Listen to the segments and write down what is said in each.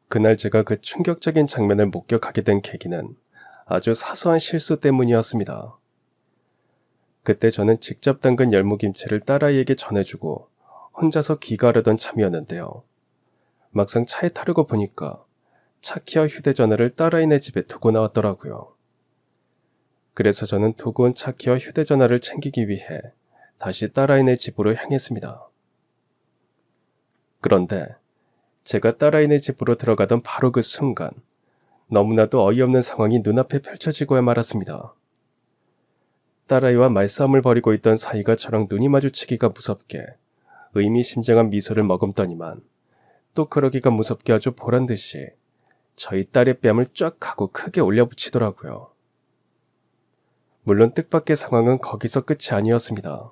그날 제가 그 충격적인 장면을 목격하게 된 계기는 아주 사소한 실수 때문이었습니다. 그때 저는 직접 담근 열무김치를 딸아이에게 전해주고 혼자서 귀가하려던 참이었는데요. 막상 차에 타려고 보니까 차 키와 휴대전화를 딸아이네 집에 두고 나왔더라고요. 그래서 저는 두고 온 차 키와 휴대전화를 챙기기 위해 다시 딸아이네 집으로 향했습니다. 그런데 제가 딸아이네 집으로 들어가던 바로 그 순간 너무나도 어이없는 상황이 눈앞에 펼쳐지고야 말았습니다. 딸아이와 말싸움을 벌이고 있던 사이가 저랑 눈이 마주치기가 무섭게 의미심장한 미소를 머금더니만 또 그러기가 무섭게 아주 보란듯이 저희 딸의 뺨을 쫙 하고 크게 올려붙이더라고요. 물론 뜻밖의 상황은 거기서 끝이 아니었습니다.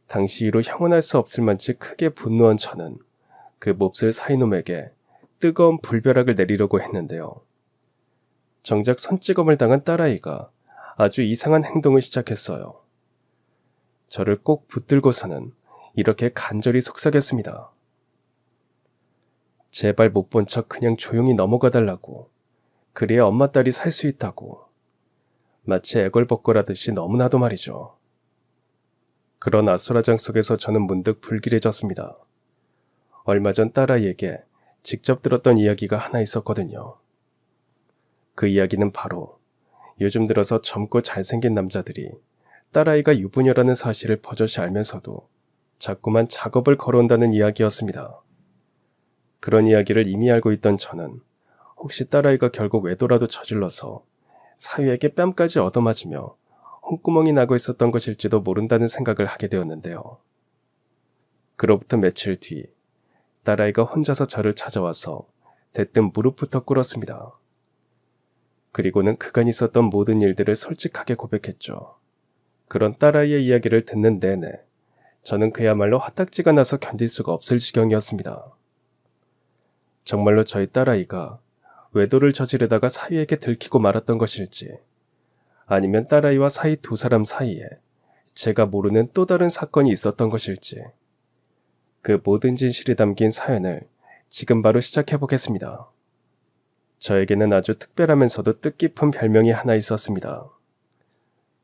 당시 이로 형언할 수 없을 만치 크게 분노한 저는 그 몹쓸 사이놈에게 뜨거운 불벼락을 내리려고 했는데요. 정작 손찌검을 당한 딸아이가 아주 이상한 행동을 시작했어요. 저를 꼭 붙들고서는 이렇게 간절히 속삭였습니다. 제발 못 본 척 그냥 조용히 넘어가 달라고. 그래야 엄마 딸이 살 수 있다고. 마치 애걸복걸하듯이 너무나도 말이죠. 그런 아수라장 속에서 저는 문득 불길해졌습니다. 얼마 전 딸아이에게 직접 들었던 이야기가 하나 있었거든요. 그 이야기는 바로 요즘 들어서 젊고 잘생긴 남자들이 딸아이가 유부녀라는 사실을 버젓이 알면서도 자꾸만 작업을 걸어온다는 이야기였습니다. 그런 이야기를 이미 알고 있던 저는 혹시 딸아이가 결국 외도라도 저질러서 사위에게 뺨까지 얻어맞으며 홍구멍이 나고 있었던 것일지도 모른다는 생각을 하게 되었는데요. 그로부터 며칠 뒤 딸아이가 혼자서 저를 찾아와서 대뜸 무릎부터 꿇었습니다. 그리고는 그간 있었던 모든 일들을 솔직하게 고백했죠. 그런 딸아이의 이야기를 듣는 내내 저는 그야말로 화딱지가 나서 견딜 수가 없을 지경이었습니다. 정말로 저희 딸아이가 외도를 저지르다가 사위에게 들키고 말았던 것일지, 아니면 딸아이와 사위 두 사람 사이에 제가 모르는 또 다른 사건이 있었던 것일지, 그 모든 진실이 담긴 사연을 지금 바로 시작해보겠습니다. 저에게는 아주 특별하면서도 뜻깊은 별명이 하나 있었습니다.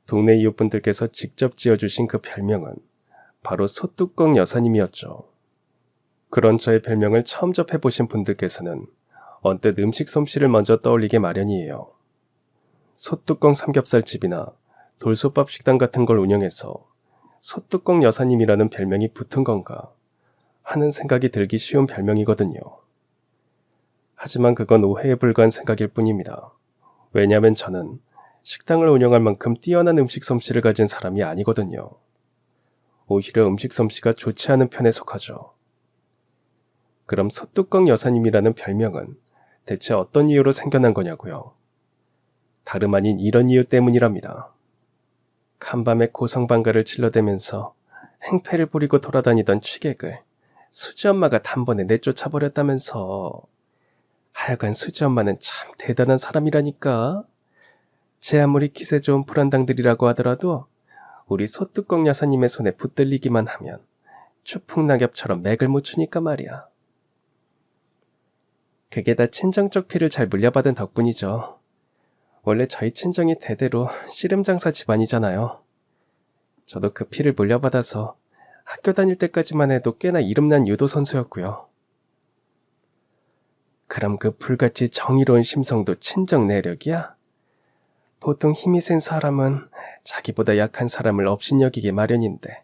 동네 이웃분들께서 직접 지어주신 그 별명은 바로 소뚜껑 여사님이었죠. 그런 저의 별명을 처음 접해보신 분들께서는 언뜻 음식 솜씨를 먼저 떠올리게 마련이에요. 소뚜껑 삼겹살집이나 돌솥밥 식당 같은 걸 운영해서 소뚜껑 여사님이라는 별명이 붙은 건가 하는 생각이 들기 쉬운 별명이거든요. 하지만 그건 오해에 불과한 생각일 뿐입니다. 왜냐하면 저는 식당을 운영할 만큼 뛰어난 음식 솜씨를 가진 사람이 아니거든요. 오히려 음식 솜씨가 좋지 않은 편에 속하죠. 그럼 소뚜껑 여사님이라는 별명은 대체 어떤 이유로 생겨난 거냐고요? 다름 아닌 이런 이유 때문이랍니다. 간밤에 고성방가를 질러대면서 행패를 부리고 돌아다니던 취객을 수지 엄마가 단번에 내쫓아버렸다면서. 하여간 수지 엄마는 참 대단한 사람이라니까. 제 아무리 기세 좋은 불안당들이라고 하더라도 우리 소뚜껑 여사님의 손에 붙들리기만 하면 추풍낙엽처럼 맥을 못 추니까 말이야. 그게 다 친정 쪽 피를 잘 물려받은 덕분이죠. 원래 저희 친정이 대대로 씨름장사 집안이잖아요. 저도 그 피를 물려받아서 학교 다닐 때까지만 해도 꽤나 이름난 유도 선수였고요. 그럼 그 불같이 정의로운 심성도 친정 내력이야? 보통 힘이 센 사람은 자기보다 약한 사람을 업신여기게 마련인데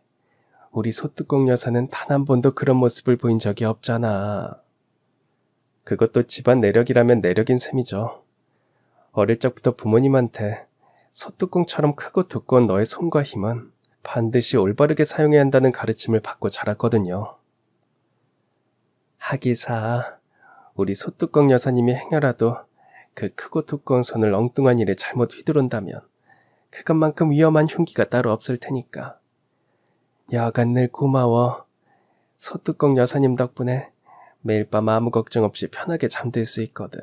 우리 소뚜껑 여사는 단 한 번도 그런 모습을 보인 적이 없잖아. 그것도 집안 내력이라면 내력인 셈이죠. 어릴 적부터 부모님한테 소뚜껑처럼 크고 두꺼운 너의 손과 힘은 반드시 올바르게 사용해야 한다는 가르침을 받고 자랐거든요. 하기사 우리 소뚜껑 여사님이 행여라도 그 크고 두꺼운 손을 엉뚱한 일에 잘못 휘두른다면 그것만큼 위험한 흉기가 따로 없을 테니까. 여간 늘 고마워. 소뚜껑 여사님 덕분에 매일 밤 아무 걱정 없이 편하게 잠들 수 있거든.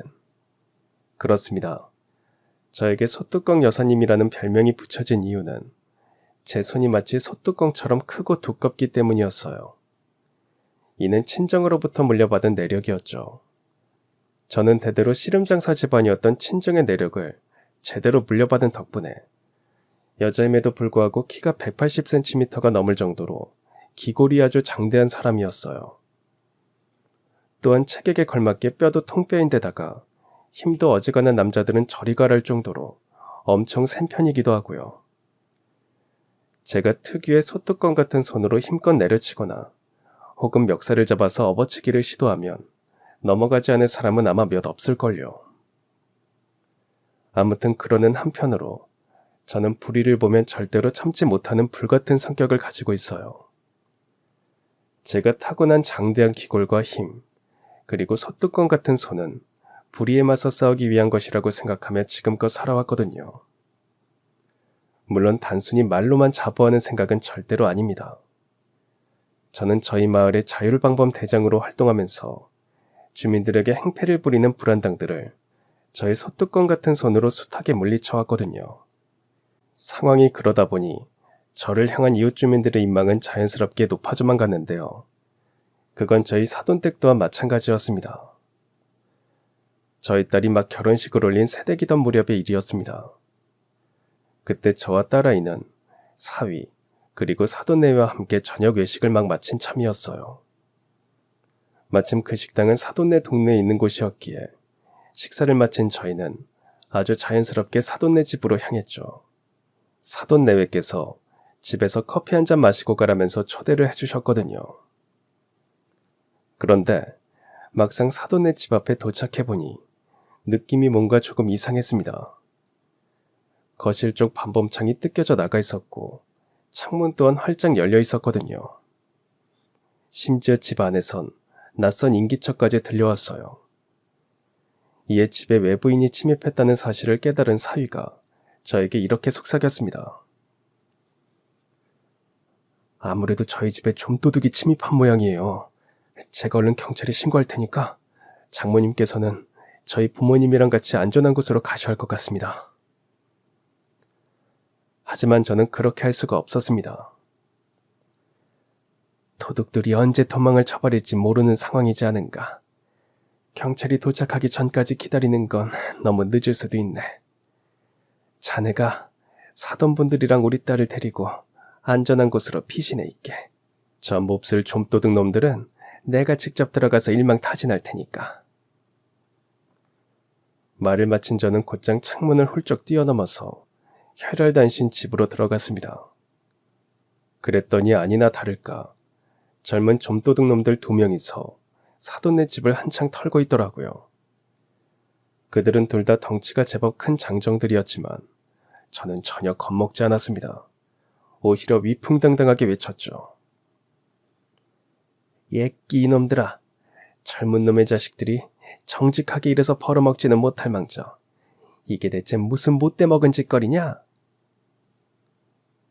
그렇습니다. 저에게 소뚜껑 여사님이라는 별명이 붙여진 이유는 제 손이 마치 소뚜껑처럼 크고 두껍기 때문이었어요. 이는 친정으로부터 물려받은 내력이었죠. 저는 대대로 씨름장사 집안이었던 친정의 내력을 제대로 물려받은 덕분에 여자임에도 불구하고 키가 180cm가 넘을 정도로 기골이 아주 장대한 사람이었어요. 또한 체격에 걸맞게 뼈도 통뼈인데다가 힘도 어지간한 남자들은 저리 가랄 정도로 엄청 센 편이기도 하고요. 제가 특유의 소뚜껑 같은 손으로 힘껏 내려치거나 혹은 멱살을 잡아서 업어치기를 시도하면 넘어가지 않을 사람은 아마 몇 없을걸요. 아무튼 그러는 한편으로 저는 불의를 보면 절대로 참지 못하는 불같은 성격을 가지고 있어요. 제가 타고난 장대한 기골과 힘, 그리고 소뚜껑 같은 손은 불의에 맞서 싸우기 위한 것이라고 생각하며 지금껏 살아왔거든요. 물론 단순히 말로만 자부하는 생각은 절대로 아닙니다. 저는 저희 마을의 자율방범 대장으로 활동하면서 주민들에게 행패를 부리는 불안당들을 저의 소뚜껑 같은 손으로 숱하게 물리쳐왔거든요. 상황이 그러다 보니 저를 향한 이웃 주민들의 인망은 자연스럽게 높아져만 갔는데요. 그건 저희 사돈댁 또한 마찬가지였습니다. 저희 딸이 막 결혼식을 올린 새댁이던 무렵의 일이었습니다. 그때 저와 딸아이는 사위 그리고 사돈네와 함께 저녁 외식을 막 마친 참이었어요. 마침 그 식당은 사돈네 동네에 있는 곳이었기에 식사를 마친 저희는 아주 자연스럽게 사돈네 집으로 향했죠. 사돈네외께서 집에서 커피 한 잔 마시고 가라면서 초대를 해주셨거든요. 그런데 막상 사돈네 집 앞에 도착해보니 느낌이 뭔가 조금 이상했습니다. 거실 쪽 반범창이 뜯겨져 나가 있었고 창문 또한 활짝 열려 있었거든요. 심지어 집 안에선 낯선 인기척까지 들려왔어요. 이에 집에 외부인이 침입했다는 사실을 깨달은 사위가 저에게 이렇게 속삭였습니다. 아무래도 저희 집에 좀도둑이 침입한 모양이에요. 제가 얼른 경찰에 신고할 테니까 장모님께서는 저희 부모님이랑 같이 안전한 곳으로 가셔야 할 것 같습니다. 하지만 저는 그렇게 할 수가 없었습니다. 도둑들이 언제 도망을 쳐버릴지 모르는 상황이지 않은가. 경찰이 도착하기 전까지 기다리는 건 너무 늦을 수도 있네. 자네가 사돈분들이랑 우리 딸을 데리고 안전한 곳으로 피신해 있게. 저 몹쓸 좀도둑 놈들은 내가 직접 들어가서 일망타진할 테니까. 말을 마친 저는 곧장 창문을 훌쩍 뛰어넘어서 혈혈단신 집으로 들어갔습니다. 그랬더니 아니나 다를까 젊은 좀도둑 놈들 2명이서 사돈네 집을 한창 털고 있더라고요. 그들은 둘 다 덩치가 제법 큰 장정들이었지만 저는 전혀 겁먹지 않았습니다. 오히려 위풍당당하게 외쳤죠. 예끼 이놈들아, 젊은 놈의 자식들이 정직하게 일해서 벌어먹지는 못할 망정. 이게 대체 무슨 못돼 먹은 짓거리냐?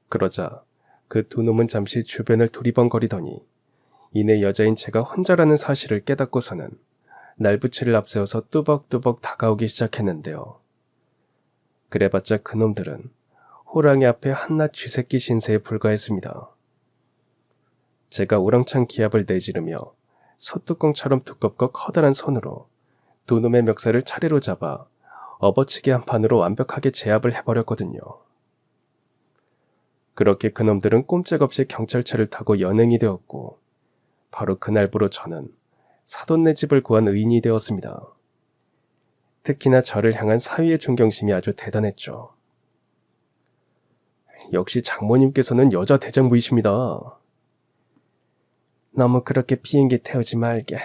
그러자 그 2놈은 잠시 주변을 두리번거리더니 이내 여자인 제가 혼자라는 사실을 깨닫고서는 날부치를 앞세워서 뚜벅뚜벅 다가오기 시작했는데요. 그래봤자 그놈들은 호랑이 앞에 한낱 쥐새끼 신세에 불과했습니다. 제가 우렁찬 기합을 내지르며 소뚜껑처럼 두껍고 커다란 손으로 2놈의 멱살을 차례로 잡아 업어치기 한 판으로 완벽하게 제압을 해버렸거든요. 그렇게 그놈들은 꼼짝없이 경찰차를 타고 연행이 되었고 바로 그날부로 저는 사돈네 집을 구한 의인이 되었습니다. 특히나 저를 향한 사위의 존경심이 아주 대단했죠. 역시 장모님께서는 여자 대장부이십니다. 너무 그렇게 비행기 태우지 말게.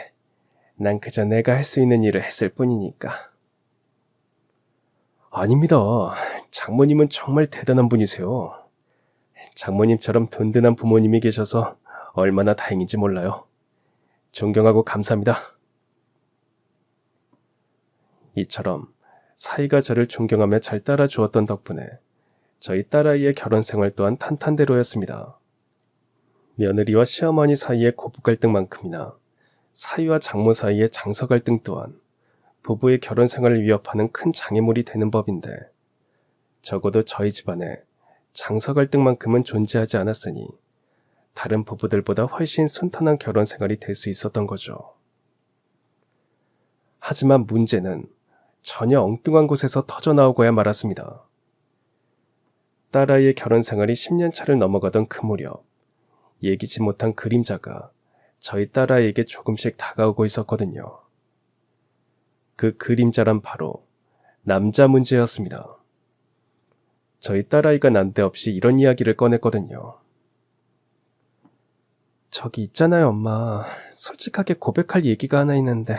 난 그저 내가 할 수 있는 일을 했을 뿐이니까. 아닙니다. 장모님은 정말 대단한 분이세요. 장모님처럼 든든한 부모님이 계셔서 얼마나 다행인지 몰라요. 존경하고 감사합니다. 이처럼 사위가 저를 존경하며 잘 따라주었던 덕분에 저희 딸아이의 결혼 생활 또한 탄탄대로였습니다. 며느리와 시어머니 사이의 고부 갈등만큼이나 사위와 장모 사이의 장서 갈등 또한 부부의 결혼 생활을 위협하는 큰 장애물이 되는 법인데 적어도 저희 집안에 장서 갈등만큼은 존재하지 않았으니 다른 부부들보다 훨씬 순탄한 결혼 생활이 될 수 있었던 거죠. 하지만 문제는 전혀 엉뚱한 곳에서 터져나오고야 말았습니다. 딸아이의 결혼 생활이 10년 차를 넘어가던 그 무렵, 예기치 못한 그림자가 저희 딸아이에게 조금씩 다가오고 있었거든요. 그 그림자란 바로 남자 문제였습니다. 저희 딸아이가 난데없이 이런 이야기를 꺼냈거든요. 저기 있잖아요, 엄마. 솔직하게 고백할 얘기가 하나 있는데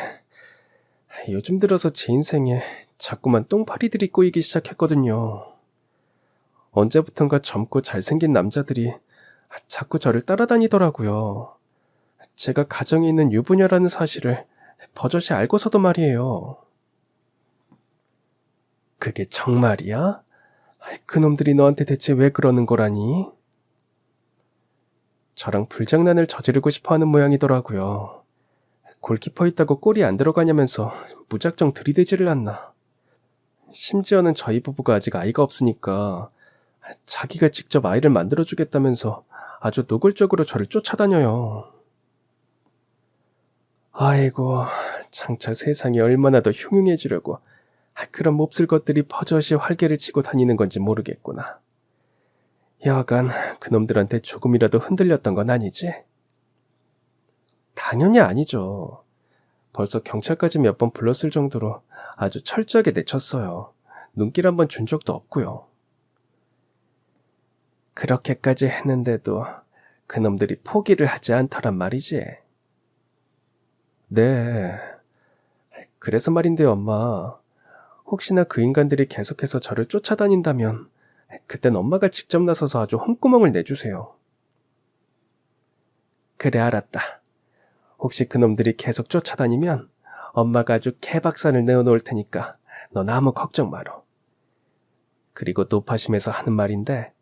요즘 들어서 제 인생에 자꾸만 똥파리들이 꼬이기 시작했거든요. 언제부턴가 젊고 잘생긴 남자들이 자꾸 저를 따라다니더라고요. 제가 가정에 있는 유부녀라는 사실을 버젓이 알고서도 말이에요. 그게 정말이야? 그놈들이 너한테 대체 왜 그러는 거라니? 저랑 불장난을 저지르고 싶어하는 모양이더라고요. 골키퍼 있다고 골이 안 들어가냐면서 무작정 들이대지를 않나. 심지어는 저희 부부가 아직 아이가 없으니까 자기가 직접 아이를 만들어주겠다면서 아주 노골적으로 저를 쫓아다녀요. 아이고, 장차 세상이 얼마나 더 흉흉해지려고 그런 몹쓸 것들이 버젓이 활개를 치고 다니는 건지 모르겠구나. 여하간 그놈들한테 조금이라도 흔들렸던 건 아니지? 당연히 아니죠. 벌써 경찰까지 몇 번 불렀을 정도로 아주 철저하게 내쳤어요. 눈길 한번 준 적도 없고요. 그렇게까지 했는데도 그놈들이 포기를 하지 않더란 말이지. 네. 그래서 말인데요, 엄마. 혹시나 그 인간들이 계속해서 저를 쫓아다닌다면 그땐 엄마가 직접 나서서 아주 홍구멍을 내주세요. 그래, 알았다. 혹시 그놈들이 계속 쫓아다니면 엄마가 아주 개박산을 내어놓을 테니까 넌 아무 걱정 마라. 그리고 노파심에서 하는 말인데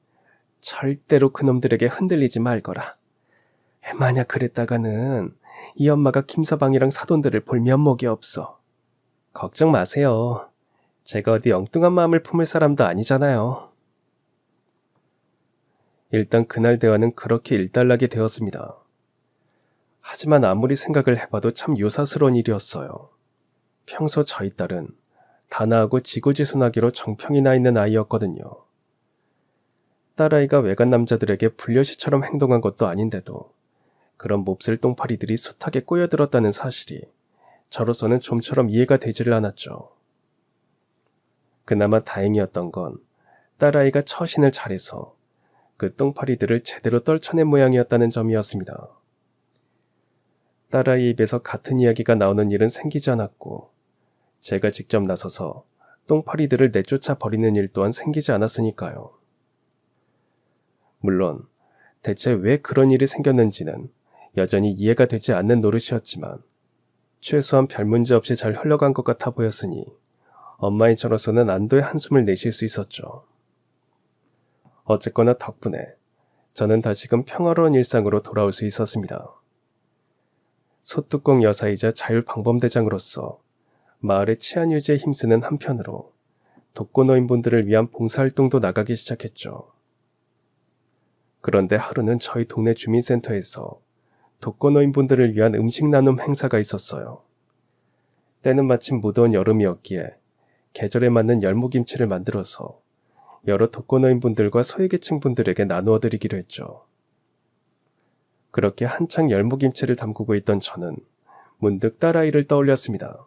절대로 그놈들에게 흔들리지 말거라. 만약 그랬다가는 이 엄마가 김서방이랑 사돈들을 볼 면목이 없어. 걱정 마세요. 제가 어디 엉뚱한 마음을 품을 사람도 아니잖아요. 일단 그날 대화는 그렇게 일단락이 되었습니다. 하지만 아무리 생각을 해봐도 참 요사스러운 일이었어요. 평소 저희 딸은 단아하고 지고지순하기로 정평이 나 있는 아이였거든요. 딸아이가 외간 남자들에게 불려시처럼 행동한 것도 아닌데도 그런 몹쓸 똥파리들이 숱하게 꼬여들었다는 사실이 저로서는 좀처럼 이해가 되지를 않았죠. 그나마 다행이었던 건 딸아이가 처신을 잘해서 그 똥파리들을 제대로 떨쳐낸 모양이었다는 점이었습니다. 딸아이 입에서 같은 이야기가 나오는 일은 생기지 않았고 제가 직접 나서서 똥파리들을 내쫓아 버리는 일 또한 생기지 않았으니까요. 물론 대체 왜 그런 일이 생겼는지는 여전히 이해가 되지 않는 노릇이었지만 최소한 별 문제 없이 잘 흘러간 것 같아 보였으니 엄마인 저로서는 안도의 한숨을 내쉴 수 있었죠. 어쨌거나 덕분에 저는 다시금 평화로운 일상으로 돌아올 수 있었습니다. 소뚜껑 여사이자 자율방범대장으로서 마을의 치안 유지에 힘쓰는 한편으로 독거노인분들을 위한 봉사활동도 나가기 시작했죠. 그런데 하루는 저희 동네 주민센터에서 독거노인분들을 위한 음식 나눔 행사가 있었어요. 때는 마침 무더운 여름이었기에 계절에 맞는 열무김치를 만들어서 여러 독거노인분들과 소외계층분들에게 나누어 드리기로 했죠. 그렇게 한창 열무김치를 담그고 있던 저는 문득 딸아이를 떠올렸습니다.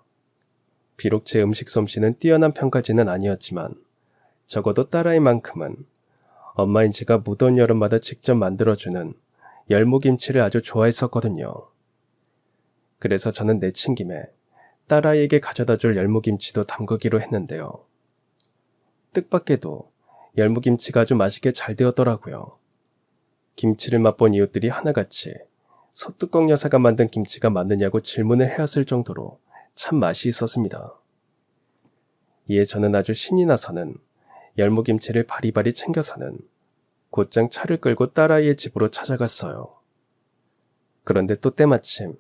비록 제 음식 솜씨는 뛰어난 편까지는 아니었지만 적어도 딸아이만큼은 엄마인 제가 무더운 여름마다 직접 만들어주는 열무김치를 아주 좋아했었거든요. 그래서 저는 내친 김에 딸아이에게 가져다줄 열무김치도 담그기로 했는데요. 뜻밖에도 열무김치가 아주 맛있게 잘 되었더라고요. 김치를 맛본 이웃들이 하나같이 소뚜껑 여사가 만든 김치가 맞느냐고 질문을 해왔을 정도로 참 맛이 있었습니다. 이에 저는 아주 신이 나서는 열무김치를 바리바리 챙겨서는 곧장 차를 끌고 딸아이의 집으로 찾아갔어요. 그런데 또 때마침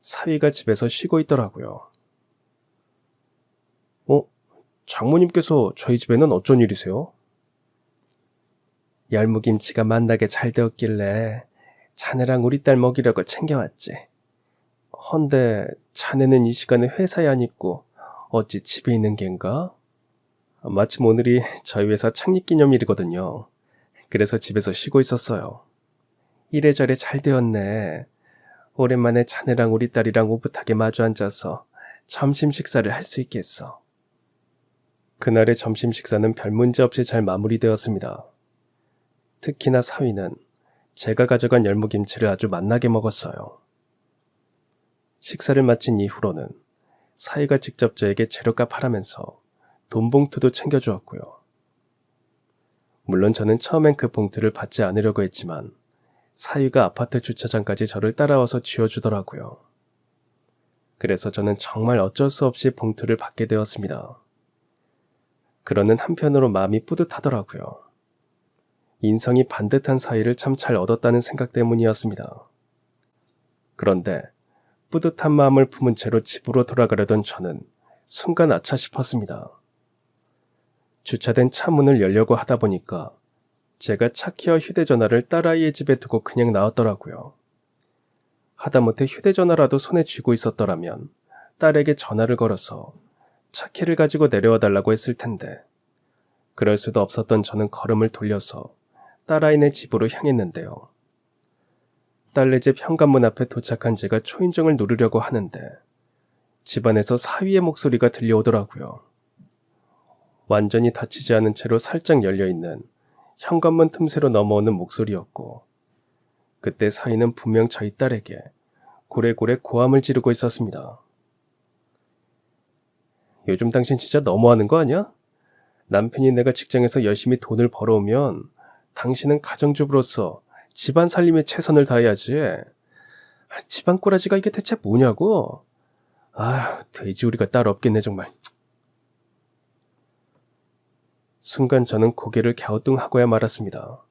사위가 집에서 쉬고 있더라고요. 장모님께서 저희 집에는 어쩐 일이세요? 열무김치가 맛나게 잘 되었길래 자네랑 우리 딸 먹이려고 챙겨왔지. 헌데 자네는 이 시간에 회사에 안 있고 어찌 집에 있는 겐가? 마침 오늘이 저희 회사 창립기념일이거든요. 그래서 집에서 쉬고 있었어요. 이래저래 잘 되었네. 오랜만에 자네랑 우리 딸이랑 오붓하게 마주 앉아서 점심 식사를 할 수 있겠어. 그날의 점심 식사는 별 문제 없이 잘 마무리되었습니다. 특히나 사위는 제가 가져간 열무김치를 아주 맛나게 먹었어요. 식사를 마친 이후로는 사위가 직접 저에게 재료값 하라면서 돈 봉투도 챙겨주었고요. 물론 저는 처음엔 그 봉투를 받지 않으려고 했지만 사위가 아파트 주차장까지 저를 따라와서 쥐어주더라고요. 그래서 저는 정말 어쩔 수 없이 봉투를 받게 되었습니다. 그러는 한편으로 마음이 뿌듯하더라고요. 인성이 반듯한 사이를 참 잘 얻었다는 생각 때문이었습니다. 그런데 뿌듯한 마음을 품은 채로 집으로 돌아가려던 저는 순간 아차 싶었습니다. 주차된 차 문을 열려고 하다 보니까 제가 차키와 휴대전화를 딸아이의 집에 두고 그냥 나왔더라고요. 하다못해 휴대전화라도 손에 쥐고 있었더라면 딸에게 전화를 걸어서 차키를 가지고 내려와 달라고 했을 텐데 그럴 수도 없었던 저는 걸음을 돌려서 딸아이네 집으로 향했는데요. 딸네 집 현관문 앞에 도착한 제가 초인종을 누르려고 하는데 집안에서 사위의 목소리가 들려오더라고요. 완전히 닫히지 않은 채로 살짝 열려있는 현관문 틈새로 넘어오는 목소리였고 그때 사위는 분명 저희 딸에게 고래고래 고함을 지르고 있었습니다. 요즘 당신 진짜 너무하는 거 아니야? 남편이 내가 직장에서 열심히 돈을 벌어오면 당신은 가정주부로서 집안 살림에 최선을 다해야지. 집안 꼬라지가 이게 대체 뭐냐고? 돼지우리가 따로 없겠네 정말. 순간 저는 고개를 갸우뚱하고야 말았습니다.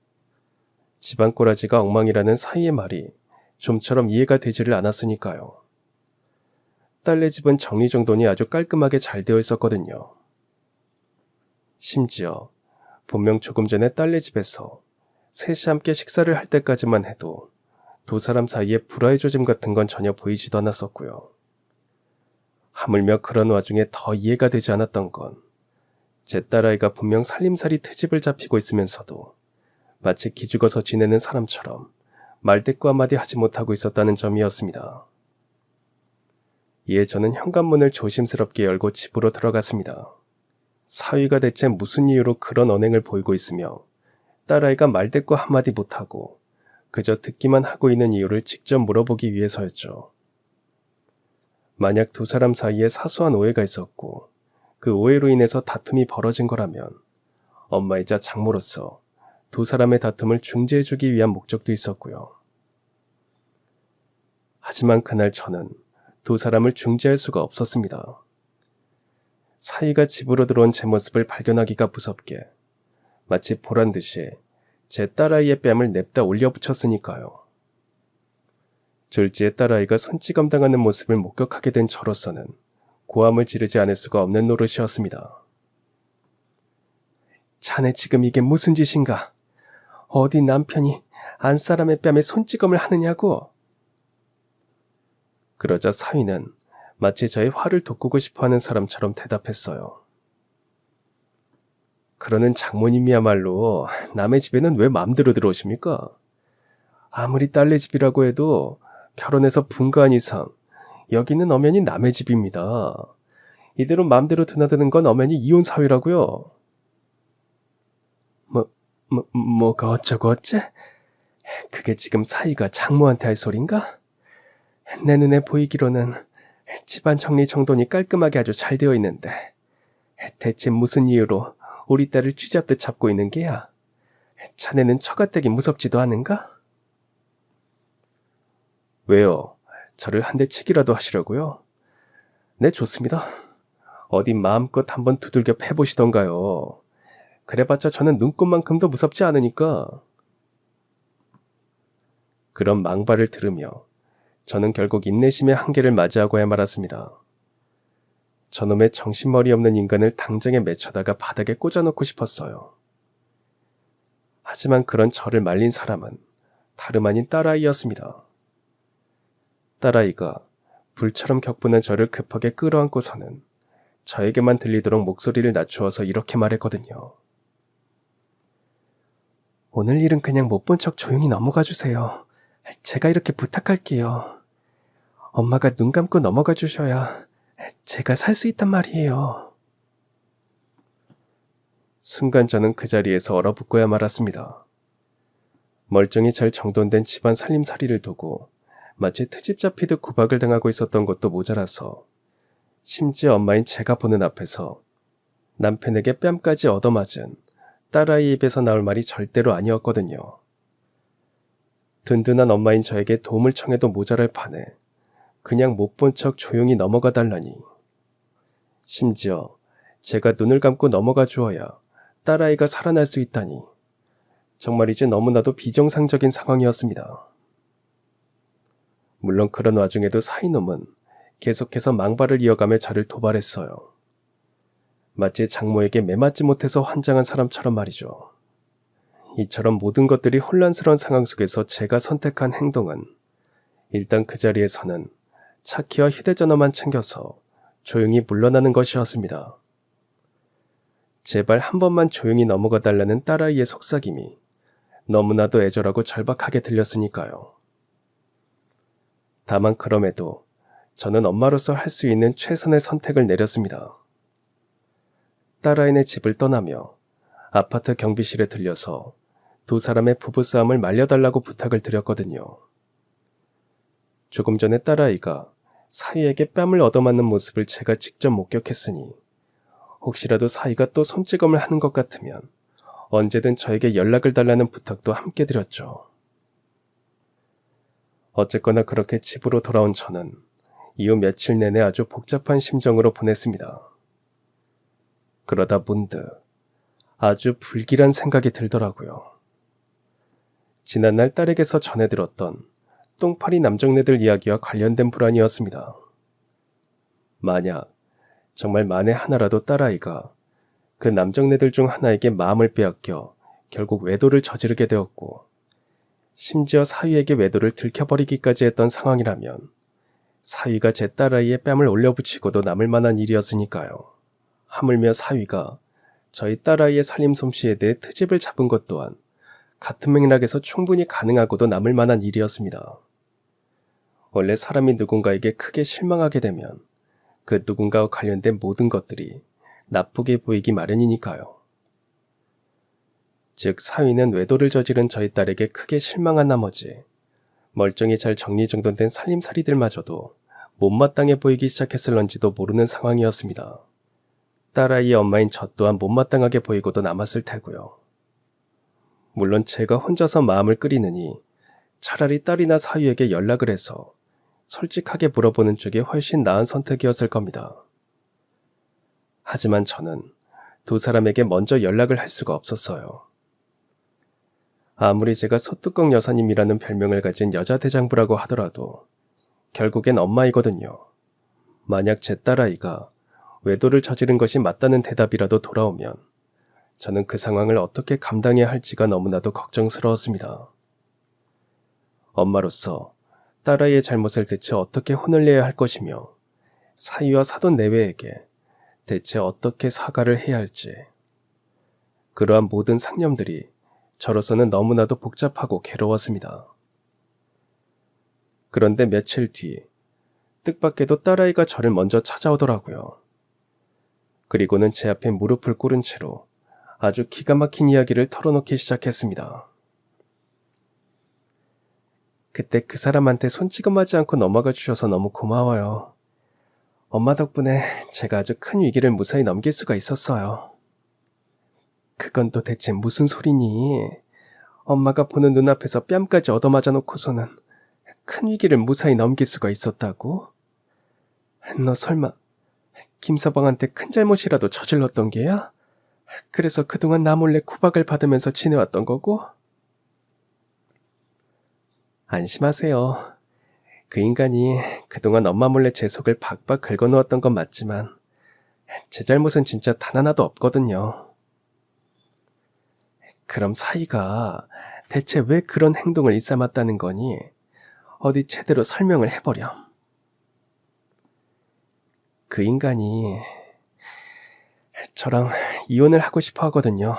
집안 꼬라지가 엉망이라는 사위의 말이 좀처럼 이해가 되지를 않았으니까요. 딸네 집은 정리정돈이 아주 깔끔하게 잘 되어 있었거든요. 심지어 분명 조금 전에 딸네 집에서 셋이 함께 식사를 할 때까지만 해도 두 사람 사이에 불화의 조짐 같은 건 전혀 보이지도 않았었고요. 하물며 그런 와중에 더 이해가 되지 않았던 건 제 딸아이가 분명 살림살이 트집을 잡히고 있으면서도 마치 기죽어서 지내는 사람처럼 말대꾸 한마디 하지 못하고 있었다는 점이었습니다. 이에 저는 현관문을 조심스럽게 열고 집으로 들어갔습니다. 사위가 대체 무슨 이유로 그런 언행을 보이고 있으며 딸아이가 말대꾸 한마디 못하고 그저 듣기만 하고 있는 이유를 직접 물어보기 위해서였죠. 만약 두 사람 사이에 사소한 오해가 있었고 그 오해로 인해서 다툼이 벌어진 거라면 엄마이자 장모로서 두 사람의 다툼을 중재해주기 위한 목적도 있었고요. 하지만 그날 저는 두 사람을 중재할 수가 없었습니다. 사위가 집으로 들어온 제 모습을 발견하기가 무섭게 마치 보란듯이 제 딸아이의 뺨을 냅다 올려붙였으니까요. 졸지에 딸아이가 손찌검 당하는 모습을 목격하게 된 저로서는 고함을 지르지 않을 수가 없는 노릇이었습니다. 자네 지금 이게 무슨 짓인가? 어디 남편이 안사람의 뺨에 손찌검을 하느냐고? 그러자 사위는 마치 저의 화를 돋구고 싶어하는 사람처럼 대답했어요. 그러는 장모님이야말로 남의 집에는 왜 마음대로 들어오십니까? 아무리 딸네 집이라고 해도 결혼해서 분가한 이상 여기는 엄연히 남의 집입니다. 이대로 마음대로 드나드는 건 엄연히 이혼 사회라고요. 뭐가 어쩌고 어째? 그게 지금 사위가 장모한테 할 소린가? 내 눈에 보이기로는 집안 정리정돈이 깔끔하게 아주 잘 되어 있는데 대체 무슨 이유로 우리 딸을 쥐잡듯 잡고 있는 게야? 자네는 처가댁이 무섭지도 않은가? 왜요? 저를 한 대 치기라도 하시려고요? 네, 좋습니다. 어디 마음껏 한번 두들겨 패보시던가요. 그래봤자 저는 눈꽃만큼도 무섭지 않으니까. 그런 망발을 들으며 저는 결국 인내심의 한계를 맞이하고야 말았습니다. 저놈의 정신머리 없는 인간을 당장에 매쳐다가 바닥에 꽂아놓고 싶었어요. 하지만 그런 저를 말린 사람은 다름 아닌 딸아이였습니다. 딸아이가 불처럼 격분한 저를 급하게 끌어안고서는 저에게만 들리도록 목소리를 낮추어서 이렇게 말했거든요. 오늘 일은 그냥 못 본 척 조용히 넘어가 주세요. 제가 이렇게 부탁할게요. 엄마가 눈 감고 넘어가 주셔야 제가 살 수 있단 말이에요. 순간 저는 그 자리에서 얼어붙고야 말았습니다. 멀쩡히 잘 정돈된 집안 살림살이를 두고 마치 트집 잡히듯 구박을 당하고 있었던 것도 모자라서 심지어 엄마인 제가 보는 앞에서 남편에게 뺨까지 얻어맞은 딸아이 입에서 나올 말이 절대로 아니었거든요. 든든한 엄마인 저에게 도움을 청해도 모자랄 판에 그냥 못 본 척 조용히 넘어가 달라니. 심지어 제가 눈을 감고 넘어가 주어야 딸아이가 살아날 수 있다니. 정말이지 너무나도 비정상적인 상황이었습니다. 물론 그런 와중에도 사이놈은 계속해서 망발을 이어가며 저를 도발했어요. 마치 장모에게 매맞지 못해서 환장한 사람처럼 말이죠. 이처럼 모든 것들이 혼란스러운 상황 속에서 제가 선택한 행동은 일단 그 자리에서는 차 키와 휴대전화만 챙겨서 조용히 물러나는 것이었습니다. 제발 한 번만 조용히 넘어가 달라는 딸아이의 속삭임이 너무나도 애절하고 절박하게 들렸으니까요. 다만 그럼에도 저는 엄마로서 할 수 있는 최선의 선택을 내렸습니다. 딸아이네 집을 떠나며 아파트 경비실에 들려서 두 사람의 부부싸움을 말려달라고 부탁을 드렸거든요. 조금 전에 딸아이가 사위에게 뺨을 얻어맞는 모습을 제가 직접 목격했으니 혹시라도 사위가 또 손찌검을 하는 것 같으면 언제든 저에게 연락을 달라는 부탁도 함께 드렸죠. 어쨌거나 그렇게 집으로 돌아온 저는 이후 며칠 내내 아주 복잡한 심정으로 보냈습니다. 그러다 문득 아주 불길한 생각이 들더라고요. 지난날 딸에게서 전해 들었던 똥파리 남정네들 이야기와 관련된 불안이었습니다. 만약 정말 만에 하나라도 딸아이가 그 남정네들 중 하나에게 마음을 빼앗겨 결국 외도를 저지르게 되었고 심지어 사위에게 외도를 들켜버리기까지 했던 상황이라면 사위가 제 딸아이의 뺨을 올려붙이고도 남을 만한 일이었으니까요. 하물며 사위가 저희 딸아이의 살림 솜씨에 대해 트집을 잡은 것 또한 같은 맥락에서 충분히 가능하고도 남을 만한 일이었습니다. 원래 사람이 누군가에게 크게 실망하게 되면 그 누군가와 관련된 모든 것들이 나쁘게 보이기 마련이니까요. 즉 사위는 외도를 저지른 저희 딸에게 크게 실망한 나머지 멀쩡히 잘 정리정돈된 살림살이들마저도 못마땅해 보이기 시작했을런지도 모르는 상황이었습니다. 딸아이의 엄마인 저 또한 못마땅하게 보이고도 남았을 테고요. 물론 제가 혼자서 마음을 끓이느니 차라리 딸이나 사위에게 연락을 해서 솔직하게 물어보는 쪽이 훨씬 나은 선택이었을 겁니다. 하지만 저는 두 사람에게 먼저 연락을 할 수가 없었어요. 아무리 제가 소뚜껑 여사님이라는 별명을 가진 여자 대장부라고 하더라도 결국엔 엄마이거든요. 만약 제 딸아이가 외도를 저지른 것이 맞다는 대답이라도 돌아오면 저는 그 상황을 어떻게 감당해야 할지가 너무나도 걱정스러웠습니다. 엄마로서 딸아이의 잘못을 대체 어떻게 혼을 내야 할 것이며 사위와 사돈 내외에게 대체 어떻게 사과를 해야 할지 그러한 모든 상념들이 저로서는 너무나도 복잡하고 괴로웠습니다. 그런데 며칠 뒤 뜻밖에도 딸아이가 저를 먼저 찾아오더라고요. 그리고는 제 앞에 무릎을 꿇은 채로 아주 기가 막힌 이야기를 털어놓기 시작했습니다. 그때 그 사람한테 손찌검하지 않고 넘어가 주셔서 너무 고마워요. 엄마 덕분에 제가 아주 큰 위기를 무사히 넘길 수가 있었어요. 그건 도대체 무슨 소리니? 엄마가 보는 눈앞에서 뺨까지 얻어맞아 놓고서는 큰 위기를 무사히 넘길 수가 있었다고? 너 설마 김서방한테 큰 잘못이라도 저질렀던 게야? 그래서 그동안 나 몰래 구박을 받으면서 지내왔던 거고? 안심하세요. 그 인간이 그동안 엄마 몰래 제 속을 박박 긁어놓았던 건 맞지만 제 잘못은 진짜 단 하나도 없거든요. 그럼 사이가 대체 왜 그런 행동을 일삼았다는 거니? 어디 제대로 설명을 해버렴. 그 인간이 저랑 이혼을 하고 싶어 하거든요.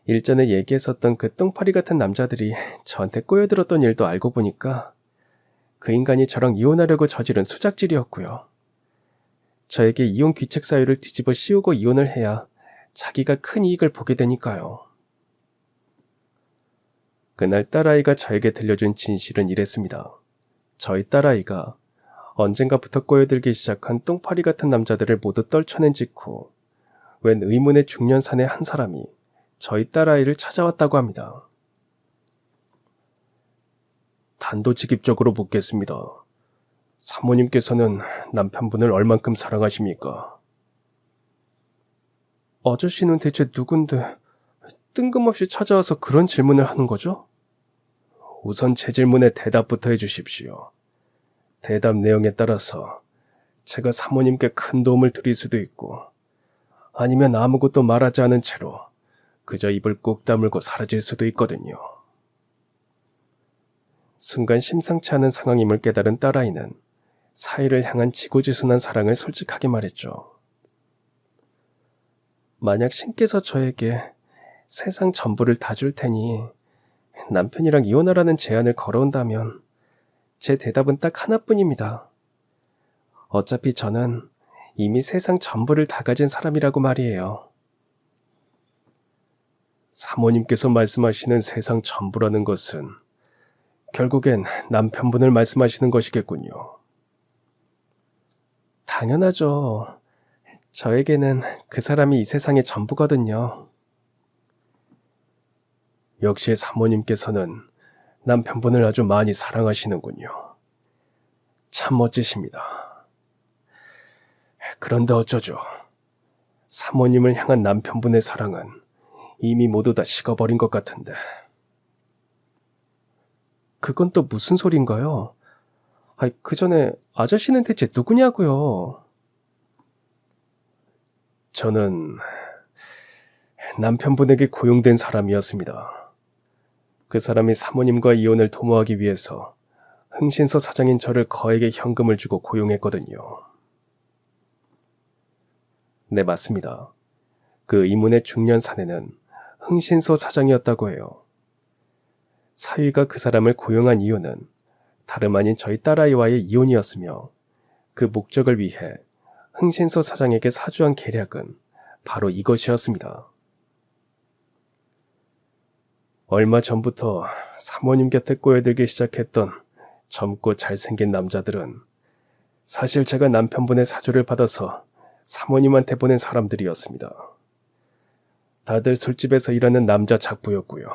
일전에 얘기했었던 그 똥파리 같은 남자들이 저한테 꼬여들었던 일도 알고 보니까 그 인간이 저랑 이혼하려고 저지른 수작질이었고요. 저에게 이혼 귀책 사유를 뒤집어 씌우고 이혼을 해야 자기가 큰 이익을 보게 되니까요. 그날 딸아이가 저에게 들려준 진실은 이랬습니다. 저희 딸아이가 언젠가부터 꼬여들기 시작한 똥파리 같은 남자들을 모두 떨쳐낸 직후 웬 의문의 중년산의 한 사람이 저희 딸아이를 찾아왔다고 합니다. 단도직입적으로 묻겠습니다. 사모님께서는 남편분을 얼만큼 사랑하십니까? 아저씨는 대체 누군데 뜬금없이 찾아와서 그런 질문을 하는 거죠? 우선 제 질문에 대답부터 해주십시오. 대답 내용에 따라서 제가 사모님께 큰 도움을 드릴 수도 있고 아니면 아무것도 말하지 않은 채로 그저 입을 꾹 다물고 사라질 수도 있거든요. 순간 심상치 않은 상황임을 깨달은 딸아이는 사위를 향한 지고지순한 사랑을 솔직하게 말했죠. 만약 신께서 저에게 세상 전부를 다 줄 테니 남편이랑 이혼하라는 제안을 걸어온다면 제 대답은 딱 하나뿐입니다. 어차피 저는 이미 세상 전부를 다 가진 사람이라고 말이에요. 사모님께서 말씀하시는 세상 전부라는 것은 결국엔 남편분을 말씀하시는 것이겠군요. 당연하죠. 저에게는 그 사람이 이 세상의 전부거든요. 역시 사모님께서는 남편분을 아주 많이 사랑하시는군요. 참 멋지십니다. 그런데 어쩌죠? 사모님을 향한 남편분의 사랑은 이미 모두 다 식어버린 것 같은데. 그건 또 무슨 소린가요? 그 전에 아저씨는 대체 누구냐고요? 저는 남편분에게 고용된 사람이었습니다. 그 사람이 사모님과 이혼을 도모하기 위해서 흥신소 사장인 저를 거액의 현금을 주고 고용했거든요. 네, 맞습니다. 그 이문의 중년 사내는 흥신소 사장이었다고 해요. 사위가 그 사람을 고용한 이유는 다름 아닌 저희 딸아이와의 이혼이었으며 그 목적을 위해 흥신소 사장에게 사주한 계략은 바로 이것이었습니다. 얼마 전부터 사모님 곁에 꼬여들기 시작했던 젊고 잘생긴 남자들은 사실 제가 남편분의 사주를 받아서 사모님한테 보낸 사람들이었습니다. 다들 술집에서 일하는 남자 작부였고요.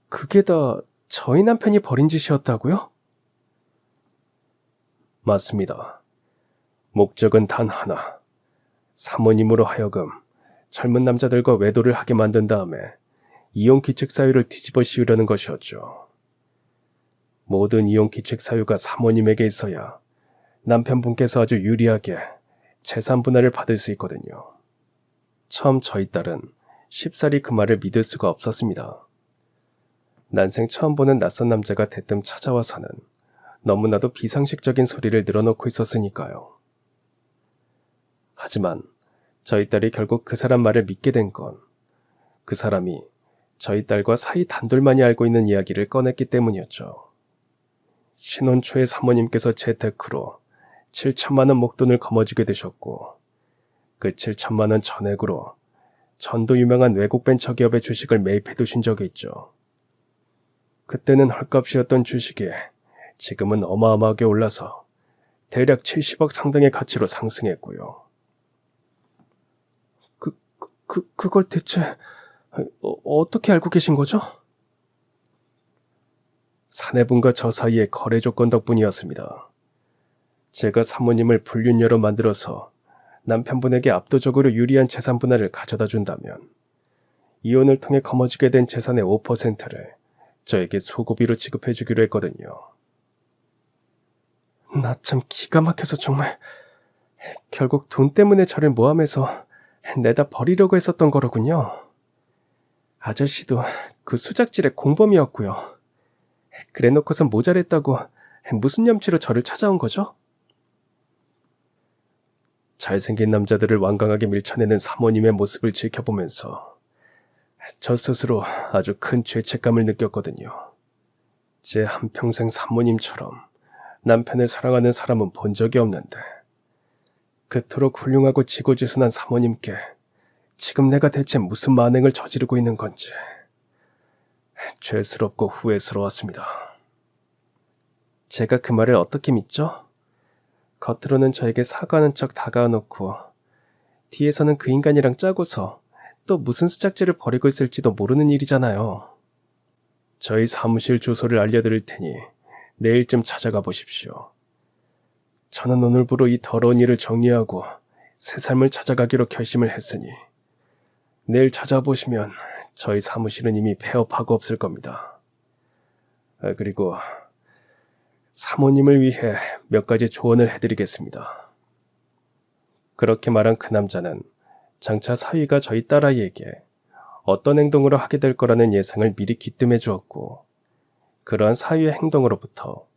그게 다 저희 남편이 벌인 짓이었다고요? 맞습니다. 목적은 단 하나. 사모님으로 하여금 젊은 남자들과 외도를 하게 만든 다음에 이혼 기책 사유를 뒤집어 씌우려는 것이었죠. 모든 이혼 기책 사유가 사모님에게 있어야 남편분께서 아주 유리하게 재산 분할을 받을 수 있거든요. 처음 저희 딸은 쉽사리 그 말을 믿을 수가 없었습니다. 난생 처음 보는 낯선 남자가 대뜸 찾아와서는 너무나도 비상식적인 소리를 늘어놓고 있었으니까요. 하지만 저희 딸이 결국 그 사람 말을 믿게 된 건 그 사람이 저희 딸과 사이 단둘만이 알고 있는 이야기를 꺼냈기 때문이었죠. 신혼 초에 사모님께서 재테크로 7천만 원 목돈을 거머쥐게 되셨고 그 7천만 원 전액으로 전도 유명한 외국 벤처기업의 주식을 매입해 두신 적이 있죠. 그때는 헐값이었던 주식이 지금은 어마어마하게 올라서 대략 70억 상당의 가치로 상승했고요. 그걸 대체 어떻게 알고 계신 거죠? 사내분과 저 사이의 거래 조건 덕분이었습니다. 제가 사모님을 불륜녀로 만들어서 남편분에게 압도적으로 유리한 재산 분할을 가져다 준다면 이혼을 통해 거머쥐게 된 재산의 5%를 저에게 수고비로 지급해 주기로 했거든요. 나 참 기가 막혀서 정말 결국 돈 때문에 저를 모함해서 내다 버리려고 했었던 거로군요. 아저씨도 그 수작질의 공범이었고요. 그래놓고선 모자랬다고 무슨 염치로 저를 찾아온 거죠? 잘생긴 남자들을 완강하게 밀쳐내는 사모님의 모습을 지켜보면서 저 스스로 아주 큰 죄책감을 느꼈거든요. 제 한평생 사모님처럼 남편을 사랑하는 사람은 본 적이 없는데 그토록 훌륭하고 지고지순한 사모님께 지금 내가 대체 무슨 만행을 저지르고 있는 건지 죄스럽고 후회스러웠습니다. 제가 그 말을 어떻게 믿죠? 겉으로는 저에게 사과하는 척 다가와놓고 뒤에서는 그 인간이랑 짜고서 또 무슨 수작질을 벌이고 있을지도 모르는 일이잖아요. 저희 사무실 주소를 알려드릴 테니 내일쯤 찾아가 보십시오. 저는 오늘부로 이 더러운 일을 정리하고 새 삶을 찾아가기로 결심을 했으니 내일 찾아보시면 저희 사무실은 이미 폐업하고 없을 겁니다. 그리고 사모님을 위해 몇 가지 조언을 해드리겠습니다. 그렇게 말한 그 남자는 장차 사위가 저희 딸아이에게 어떤 행동으로 하게 될 거라는 예상을 미리 귀뜸해 주었고, 그러한 사위의 행동으로부터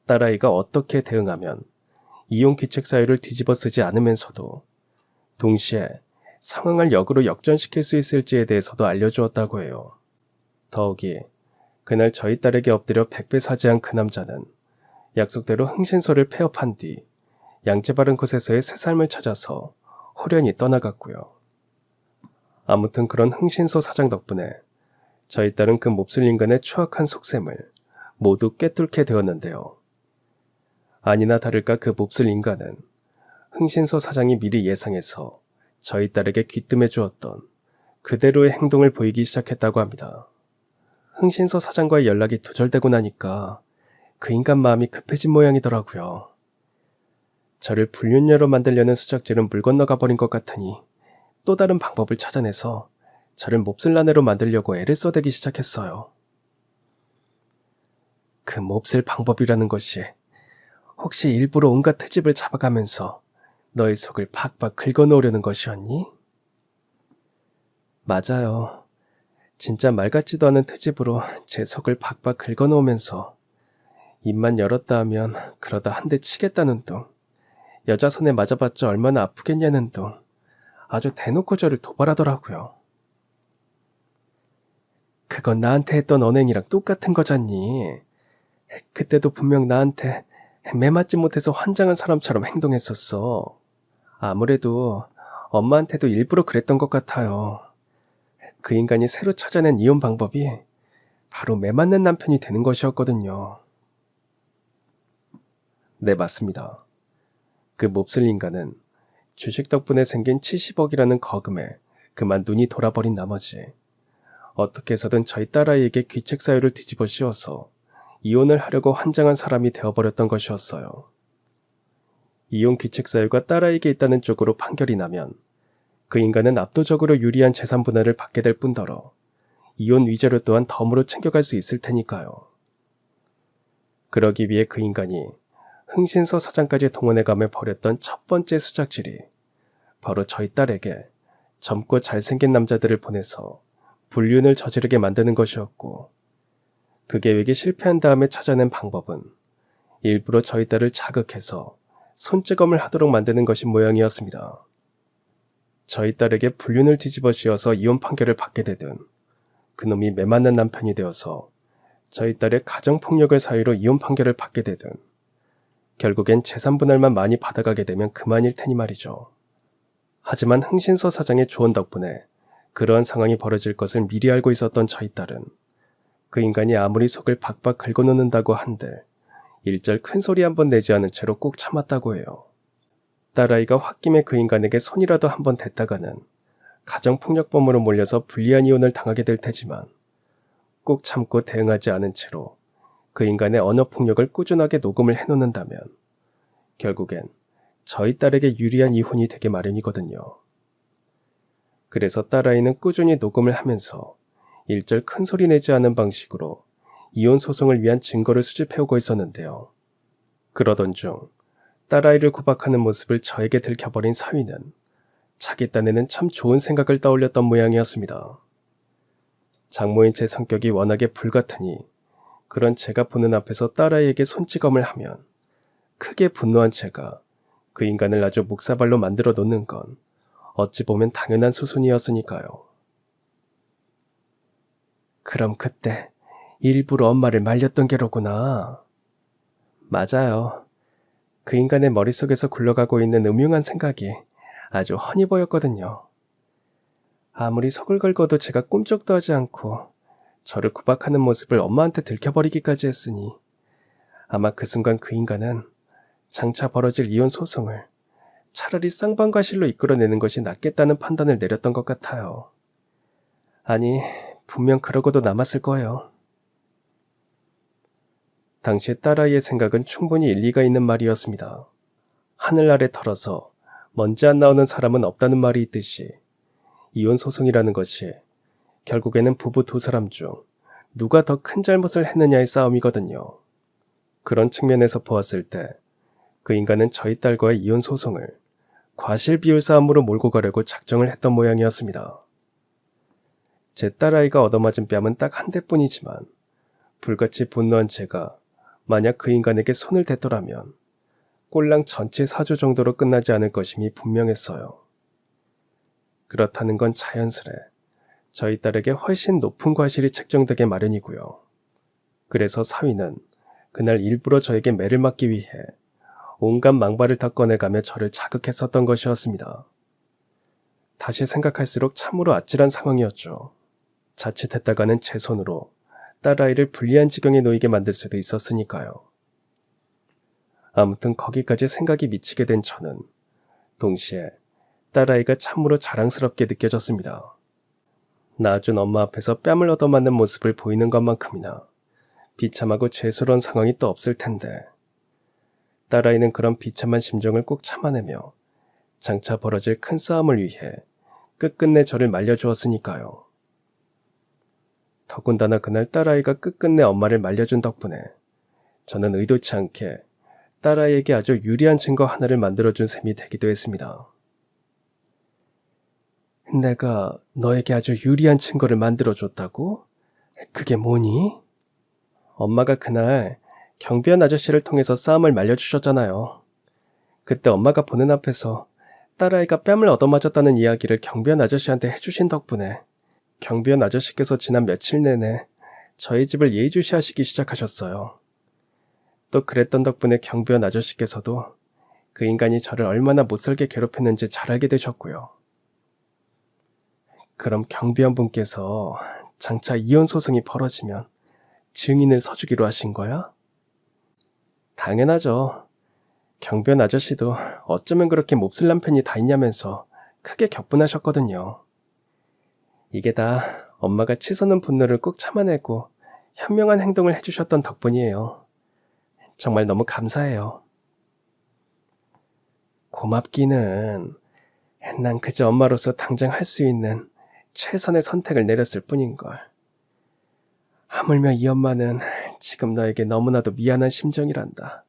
딸아이가 어떻게 대응하면 이혼 귀책 사유를 뒤집어 쓰지 않으면서도 동시에 상황을 역으로 역전시킬 수 있을지에 대해서도 알려주었다고 해요. 더욱이 그날 저희 딸에게 엎드려 백배 사죄한 그 남자는 약속대로 흥신소를 폐업한 뒤 양재 바른 곳에서의 새 삶을 찾아서 호련히 떠나갔고요. 아무튼 그런 흥신소 사장 덕분에 저희 딸은 그 몹쓸 인간의 추악한 속셈을 모두 꿰뚫게 되었는데요. 아니나 다를까 그 몹쓸 인간은 흥신소 사장이 미리 예상해서 저희 딸에게 귀뜸해 주었던 그대로의 행동을 보이기 시작했다고 합니다. 흥신소 사장과의 연락이 두절되고 나니까 그 인간 마음이 급해진 모양이더라고요. 저를 불륜녀로 만들려는 수작질은 물 건너가 버린 것 같으니 또 다른 방법을 찾아내서 저를 몹쓸 아내로 만들려고 애를 써대기 시작했어요. 그 몹쓸 방법이라는 것이 혹시 일부러 온갖 트집을 잡아가면서 너의 속을 팍팍 긁어놓으려는 것이었니? 맞아요. 진짜 말 같지도 않은 트집으로 제 속을 팍팍 긁어놓으면서 입만 열었다 하면 그러다 한 대 치겠다는 둥, 여자 손에 맞아봤자 얼마나 아프겠냐는 둥, 아주 대놓고 저를 도발하더라고요. 그건 나한테 했던 언행이랑 똑같은 거잖니. 그때도 분명 나한테 매맞지 못해서 환장한 사람처럼 행동했었어. 아무래도 엄마한테도 일부러 그랬던 것 같아요. 그 인간이 새로 찾아낸 이혼 방법이 바로 매맞는 남편이 되는 것이었거든요. 네, 맞습니다. 그 몹쓸 인간은 주식 덕분에 생긴 70억이라는 거금에 그만 눈이 돌아버린 나머지 어떻게 해서든 저희 딸아이에게 귀책 사유를 뒤집어 씌워서 이혼을 하려고 환장한 사람이 되어버렸던 것이었어요. 이혼 귀책 사유가 딸아이에게 있다는 쪽으로 판결이 나면 그 인간은 압도적으로 유리한 재산 분할을 받게 될 뿐더러 이혼 위자료 또한 덤으로 챙겨갈 수 있을 테니까요. 그러기 위해 그 인간이 흥신소 사장까지 동원해가며 벌였던 첫 번째 수작질이 바로 저희 딸에게 젊고 잘생긴 남자들을 보내서 불륜을 저지르게 만드는 것이었고, 그 계획이 실패한 다음에 찾아낸 방법은 일부러 저희 딸을 자극해서 손찌검을 하도록 만드는 것인 모양이었습니다. 저희 딸에게 불륜을 뒤집어 씌워서 이혼 판결을 받게 되든 그놈이 매맞는 남편이 되어서 저희 딸의 가정폭력을 사유로 이혼 판결을 받게 되든 결국엔 재산 분할만 많이 받아가게 되면 그만일 테니 말이죠. 하지만 흥신소 사장의 조언 덕분에 그러한 상황이 벌어질 것을 미리 알고 있었던 저희 딸은 그 인간이 아무리 속을 박박 긁어놓는다고 한들 일절 큰 소리 한번 내지 않은 채로 꼭 참았다고 해요. 딸아이가 홧김에 그 인간에게 손이라도 한번 댔다가는 가정폭력범으로 몰려서 불리한 이혼을 당하게 될 테지만 꼭 참고 대응하지 않은 채로 그 인간의 언어폭력을 꾸준하게 녹음을 해놓는다면 결국엔 저희 딸에게 유리한 이혼이 되게 마련이거든요. 그래서 딸아이는 꾸준히 녹음을 하면서 일절 큰 소리 내지 않은 방식으로 이혼 소송을 위한 증거를 수집해오고 있었는데요. 그러던 중 딸아이를 구박하는 모습을 저에게 들켜버린 사위는 자기 딴에는 참 좋은 생각을 떠올렸던 모양이었습니다. 장모인 제 성격이 워낙에 불같으니 그런 제가 보는 앞에서 딸아이에게 손찌검을 하면 크게 분노한 제가 그 인간을 아주 묵사발로 만들어 놓는 건 어찌 보면 당연한 수순이었으니까요. 그럼 그때 일부러 엄마를 말렸던 게로구나. 맞아요. 그 인간의 머릿속에서 굴러가고 있는 음흉한 생각이 아주 훤히 보였거든요. 아무리 속을 긁어도 제가 꿈쩍도 하지 않고 저를 구박하는 모습을 엄마한테 들켜버리기까지 했으니 아마 그 순간 그 인간은 장차 벌어질 이혼 소송을 차라리 쌍방과실로 이끌어내는 것이 낫겠다는 판단을 내렸던 것 같아요. 아니, 분명 그러고도 남았을 거예요. 당시 딸아이의 생각은 충분히 일리가 있는 말이었습니다. 하늘 아래 털어서 먼지 안 나오는 사람은 없다는 말이 있듯이 이혼 소송이라는 것이 결국에는 부부 두 사람 중 누가 더 큰 잘못을 했느냐의 싸움이거든요. 그런 측면에서 보았을 때 그 인간은 저희 딸과의 이혼 소송을 과실 비율 싸움으로 몰고 가려고 작정을 했던 모양이었습니다. 제 딸아이가 얻어맞은 뺨은 딱 한 대뿐이지만 불같이 분노한 제가 만약 그 인간에게 손을 댔더라면 꼴랑 전체 사주 정도로 끝나지 않을 것임이 분명했어요. 그렇다는 건 자연스레 저희 딸에게 훨씬 높은 과실이 책정되게 마련이고요. 그래서 사위는 그날 일부러 저에게 매를 맞기 위해 온갖 망발을 다 꺼내가며 저를 자극했었던 것이었습니다. 다시 생각할수록 참으로 아찔한 상황이었죠. 자칫했다가는 제 손으로 딸아이를 불리한 지경에 놓이게 만들 수도 있었으니까요. 아무튼 거기까지 생각이 미치게 된 저는 동시에 딸아이가 참으로 자랑스럽게 느껴졌습니다. 낳아준 엄마 앞에서 뺨을 얻어맞는 모습을 보이는 것만큼이나 비참하고 죄스러운 상황이 또 없을 텐데 딸아이는 그런 비참한 심정을 꼭 참아내며 장차 벌어질 큰 싸움을 위해 끝끝내 저를 말려주었으니까요. 더군다나 그날 딸아이가 끝끝내 엄마를 말려준 덕분에 저는 의도치 않게 딸아이에게 아주 유리한 증거 하나를 만들어준 셈이 되기도 했습니다. 내가 너에게 아주 유리한 증거를 만들어줬다고? 그게 뭐니? 엄마가 그날 경비원 아저씨를 통해서 싸움을 말려주셨잖아요. 그때 엄마가 보는 앞에서 딸아이가 뺨을 얻어맞았다는 이야기를 경비원 아저씨한테 해주신 덕분에 경비원 아저씨께서 지난 며칠 내내 저희 집을 예의주시하시기 시작하셨어요. 또 그랬던 덕분에 경비원 아저씨께서도 그 인간이 저를 얼마나 못살게 괴롭혔는지 잘 알게 되셨고요. 그럼 경비원분께서 장차 이혼 소송이 벌어지면 증인을 서주기로 하신 거야? 당연하죠. 경비원 아저씨도 어쩌면 그렇게 몹쓸 남편이 다 있냐면서 크게 격분하셨거든요. 이게 다 엄마가 치솟는 분노를 꼭 참아내고 현명한 행동을 해주셨던 덕분이에요. 정말 너무 감사해요. 고맙기는 난 그저 엄마로서 당장 할 수 있는 최선의 선택을 내렸을 뿐인걸. 하물며 이 엄마는 지금 너에게 너무나도 미안한 심정이란다.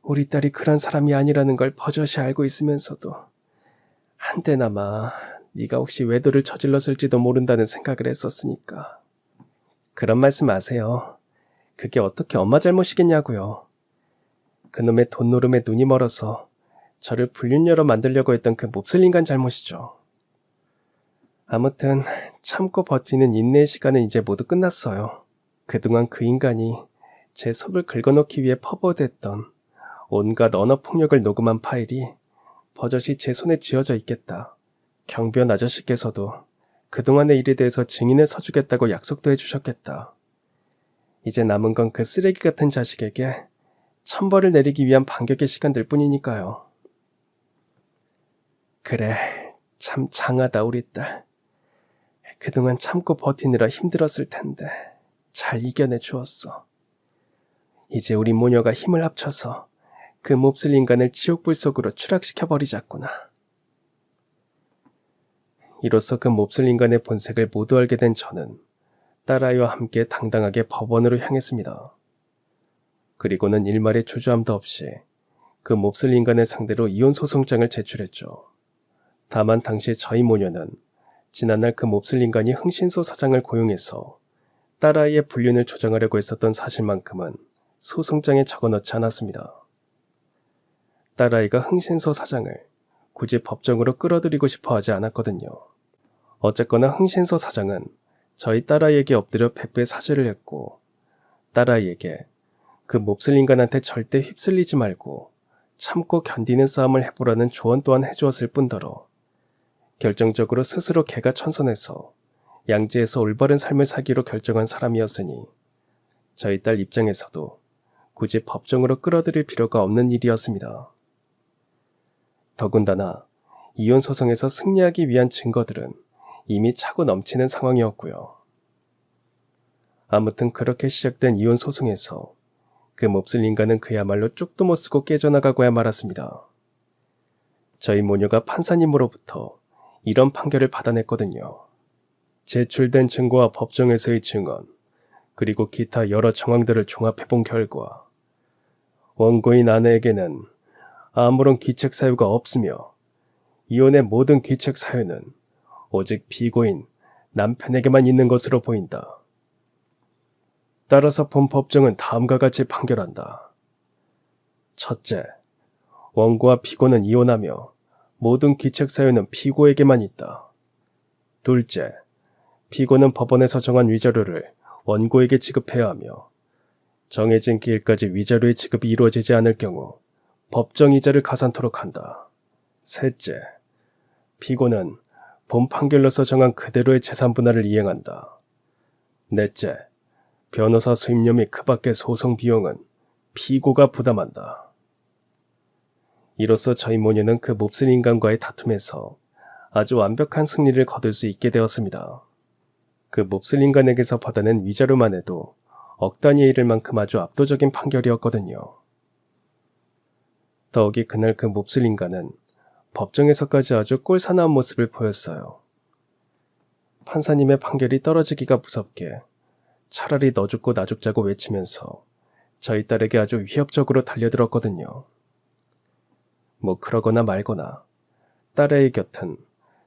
우리 딸이 그런 사람이 아니라는 걸 버젓이 알고 있으면서도 한때나마 네가 혹시 외도를 저질렀을지도 모른다는 생각을 했었으니까. 그런 말씀 마세요. 그게 어떻게 엄마 잘못이겠냐고요. 그놈의 돈노름에 눈이 멀어서 저를 불륜녀로 만들려고 했던 그 몹쓸 인간 잘못이죠. 아무튼 참고 버티는 인내의 시간은 이제 모두 끝났어요. 그동안 그 인간이 제 속을 긁어놓기 위해 퍼부어댔던 온갖 언어폭력을 녹음한 파일이 버젓이 제 손에 쥐어져 있겠다. 경비원 아저씨께서도 그동안의 일에 대해서 증인을 서주겠다고 약속도 해주셨겠다. 이제 남은 건 그 쓰레기 같은 자식에게 천벌을 내리기 위한 반격의 시간들 뿐이니까요. 그래, 참 장하다 우리 딸. 그동안 참고 버티느라 힘들었을 텐데 잘 이겨내 주었어. 이제 우리 모녀가 힘을 합쳐서 그 몹쓸 인간을 지옥불 속으로 추락시켜버리자꾸나. 이로써 그 몹쓸 인간의 본색을 모두 알게 된 저는 딸아이와 함께 당당하게 법원으로 향했습니다. 그리고는 일말의 주저함도 없이 그 몹쓸 인간을 상대로 이혼 소송장을 제출했죠. 다만 당시 저희 모녀는 지난날 그 몹쓸 인간이 흥신소 사장을 고용해서 딸아이의 불륜을 조장하려고 했었던 사실만큼은 소송장에 적어넣지 않았습니다. 딸아이가 흥신소 사장을 굳이 법정으로 끌어들이고 싶어 하지 않았거든요. 어쨌거나 흥신소 사장은 저희 딸아이에게 엎드려 백배 사죄를 했고, 딸아이에게 그 몹쓸 인간한테 절대 휩쓸리지 말고 참고 견디는 싸움을 해보라는 조언 또한 해주었을 뿐더러 결정적으로 스스로 개가 천선해서 양지에서 올바른 삶을 살기로 결정한 사람이었으니 저희 딸 입장에서도 굳이 법정으로 끌어들일 필요가 없는 일이었습니다. 더군다나 이혼 소송에서 승리하기 위한 증거들은 이미 차고 넘치는 상황이었고요. 아무튼 그렇게 시작된 이혼 소송에서 그 몹쓸 인간은 그야말로 쪽도 못 쓰고 깨져나가고야 말았습니다. 저희 모녀가 판사님으로부터 이런 판결을 받아냈거든요. 제출된 증거와 법정에서의 증언, 그리고 기타 여러 정황들을 종합해본 결과 원고인 아내에게는 아무런 기책 사유가 없으며 이혼의 모든 기책 사유는 오직 피고인 남편에게만 있는 것으로 보인다. 따라서 본 법정은 다음과 같이 판결한다. 첫째, 원고와 피고는 이혼하며 모든 기책 사유는 피고에게만 있다. 둘째, 피고는 법원에서 정한 위자료를 원고에게 지급해야 하며 정해진 기일까지 위자료의 지급이 이루어지지 않을 경우 법정 이자를 가산토록 한다. 셋째, 피고는 본 판결로서 정한 그대로의 재산 분할을 이행한다. 넷째, 변호사 수임료 및 그 밖의 소송 비용은 피고가 부담한다. 이로써 저희 모녀는 그 몹쓸 인간과의 다툼에서 아주 완벽한 승리를 거둘 수 있게 되었습니다. 그 몹쓸 인간에게서 받아낸 위자료만 해도 억 단위에 이를 만큼 아주 압도적인 판결이었거든요. 더욱이 그날 그 몹쓸 인간은 법정에서까지 아주 꼴사나운 모습을 보였어요. 판사님의 판결이 떨어지기가 무섭게 차라리 너 죽고 나 죽자고 외치면서 저희 딸에게 아주 위협적으로 달려들었거든요. 뭐 그러거나 말거나 딸의 곁은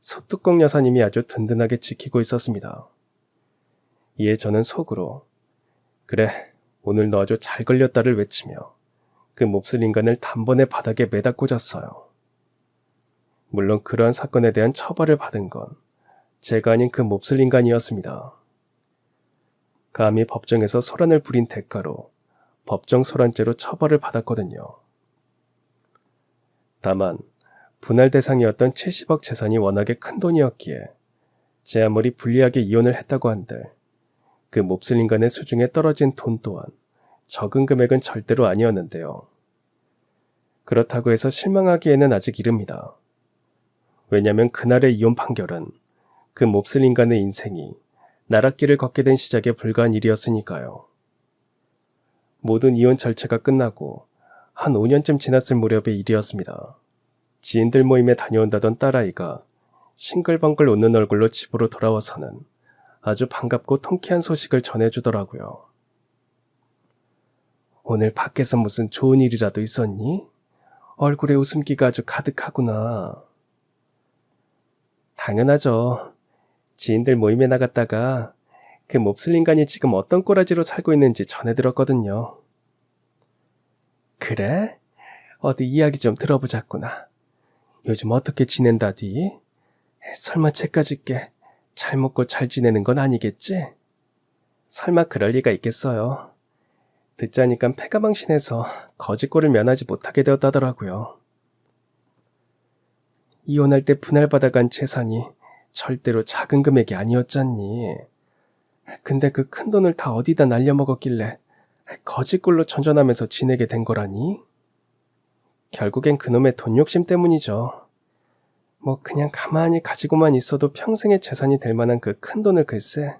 소뚜껑 여사님이 아주 든든하게 지키고 있었습니다. 이에 저는 속으로 그래, 오늘 너 아주 잘 걸렸다를 외치며 그 몹쓸 인간을 단번에 바닥에 매다 꽂았어요. 물론 그러한 사건에 대한 처벌을 받은 건 제가 아닌 그 몹쓸 인간이었습니다. 감히 법정에서 소란을 부린 대가로 법정 소란죄로 처벌을 받았거든요. 다만 분할 대상이었던 70억 재산이 워낙에 큰 돈이었기에 제 아무리 불리하게 이혼을 했다고 한들 그 몹쓸 인간의 수중에 떨어진 돈 또한 적은 금액은 절대로 아니었는데요. 그렇다고 해서 실망하기에는 아직 이릅니다. 왜냐하면 그날의 이혼 판결은 그 몹쓸 인간의 인생이 나랏길을 걷게 된 시작에 불과한 일이었으니까요. 모든 이혼 절차가 끝나고 한 5년쯤 지났을 무렵의 일이었습니다. 지인들 모임에 다녀온다던 딸아이가 싱글벙글 웃는 얼굴로 집으로 돌아와서는 아주 반갑고 통쾌한 소식을 전해주더라고요. 오늘 밖에서 무슨 좋은 일이라도 있었니? 얼굴에 웃음기가 아주 가득하구나. 당연하죠. 지인들 모임에 나갔다가 그 몹쓸 인간이 지금 어떤 꼬라지로 살고 있는지 전해 들었거든요. 그래? 어디 이야기 좀 들어보자꾸나. 요즘 어떻게 지낸다디? 설마 쟤까지 꽤 잘 먹고 잘 지내는 건 아니겠지? 설마 그럴 리가 있겠어요. 듣자니깐 패가망신해서 거짓골을 면하지 못하게 되었다더라고요. 이혼할 때 분할받아간 재산이 절대로 작은 금액이 아니었잖니. 근데 그 큰 돈을 다 어디다 날려먹었길래 거짓골로 전전하면서 지내게 된 거라니? 결국엔 그놈의 돈 욕심 때문이죠. 뭐 그냥 가만히 가지고만 있어도 평생의 재산이 될 만한 그 큰 돈을 글쎄